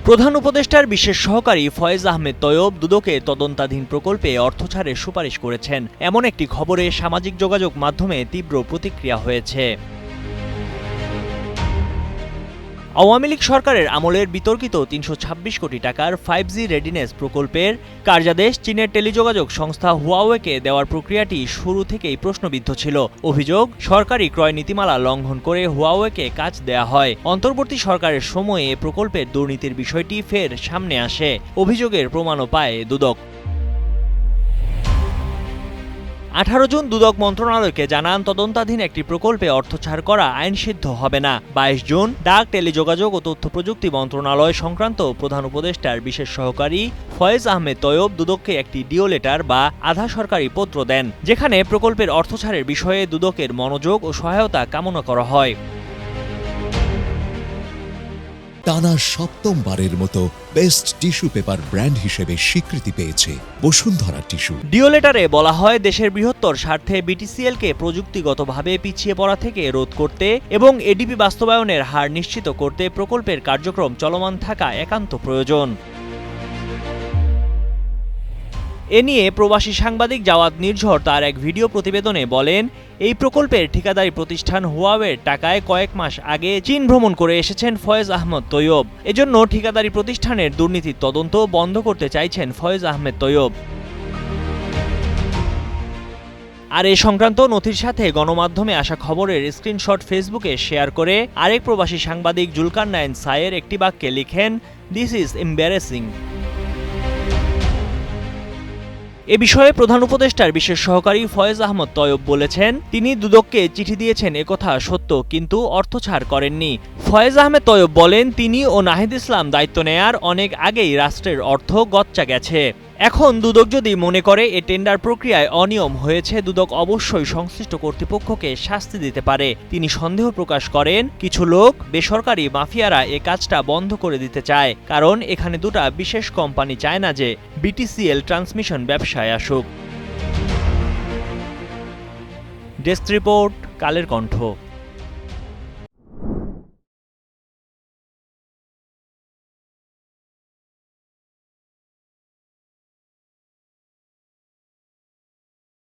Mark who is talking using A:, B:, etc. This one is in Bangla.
A: প্রধান উপদেষ্টার বিশেষ সহকারী ফয়েজ আহমেদ তৈয়ব দুদকে তদন্তাধীন প্রকল্পে অর্থ ছাড়ের সুপারিশ করেছেন। এমন একটি খবরে সামাজিক যোগাযোগ মাধ্যমে তীব্র প্রতিক্রিয়া হয়েছে। আওয়ামী লীগ সরকারের আমলের বিতর্কিত ৩২৬ কোটি টাকার 5G রেডিনেস প্রকল্পের কার্যাদেশ চীনের টেলিযোগাযোগ সংস্থা হুয়াওয়েকে দেওয়ার প্রক্রিয়াটি শুরু থেকেই প্রশ্নবিদ্ধ ছিল। অভিযোগ, সরকারি ক্রয় নীতিমালা লঙ্ঘন করে হুয়াওয়েকে কাজ দেয়া হয়। অন্তর্বর্তী সরকারের সময়ে এ প্রকল্পের দুর্নীতির বিষয়টি ফের সামনে আসে। অভিযোগের প্রমাণও পায় দুদক। 18 জুন দুদক মন্ত্রণালয়কে জানান, তদন্তাধীন একটি প্রকল্পে অর্থ ছাড় করা আইনসিদ্ধ হবে না। 22 জুন ডাক, টেলিযোগাযোগ ও তথ্য প্রযুক্তি মন্ত্রণালয় সংক্রান্ত প্রধান উপদেষ্টার বিশেষ সহকারী ফয়েজ আহমেদ তৈয়ব দুদককে একটি ডিও লেটার বা আধা সরকারি পত্র দেন, যেখানে প্রকল্পের অর্থ ছাড়ের বিষয়ে দুদকের মনোযোগ ও সহায়তা কামনা করা হয়।
B: টানা সপ্তমবারের মতো বেস্ট টিস্যু পেপার ব্র্যান্ড হিসেবে স্বীকৃতি পেয়েছে বসুন্ধরা টিস্যু।
A: ডিও লেটারে বলা হয়, দেশের বৃহত্তর স্বার্থে বিটিসিএলকে প্রযুক্তিগতভাবে পিছিয়ে পড়া থেকে রোধ করতে এবং এডিপি বাস্তবায়নের হার নিশ্চিত করতে প্রকল্পের কার্যক্রম চলমান থাকা একান্ত প্রয়োজন। এ নিয়ে প্রবাসী সাংবাদিক জাওয়াদ নির্ঝর তার এক ভিডিও প্রতিবেদনে বলেন, এই প্রকল্পের ঠিকাদারি প্রতিষ্ঠান হুয়াওয়ের টাকায় কয়েক মাস আগে চীন ভ্রমণ করে এসেছেন ফয়েজ আহমেদ তৈয়ব। এজন্য ঠিকাদারি প্রতিষ্ঠানের দুর্নীতির তদন্ত বন্ধ করতে চাইছেন ফয়েজ আহমেদ তৈয়ব। আর এ সংক্রান্ত নথির সাথে গণমাধ্যমে আসা খবরের স্ক্রিনশট ফেসবুকে শেয়ার করে আরেক প্রবাসী সাংবাদিক জুলকারনাইন সায়ের একটি বাক্যে লিখেন, দিস ইজ এম্বারেসিং। এ বিষয়ে প্রধান উপদেষ্টার বিশেষ সহকারী ফয়েজ আহমেদ তৈয়ব বলেছেন, তিনি দুদককে চিঠি দিয়েছেন একথা সত্য, কিন্তু অর্থ ছাড় করেননি। ফয়েজ আহমেদ তৈয়ব বলেন, তিনি ও নাহিদ ইসলাম দায়িত্ব নেয়ার অনেক আগেই রাষ্ট্রের অর্থ গচ্চা গেছে। এখন দুদক যদি মনে করে এ টেন্ডার প্রক্রিয়ায় অনিয়ম হয়েছে, দুদক অবশ্যই সংশ্লিষ্ট কর্তৃপক্ষকে শাস্তি দিতে পারে। তিনি সন্দেহ প্রকাশ করেন, কিছু লোক, বেসরকারি মাফিয়ারা এ কাজটা বন্ধ করে দিতে চায়, কারণ এখানে দুটা বিশেষ কোম্পানি চায় না যে বিটিসিএল ট্রান্সমিশন ব্যবসায় আসুক। Desk report, Kaler Kantho.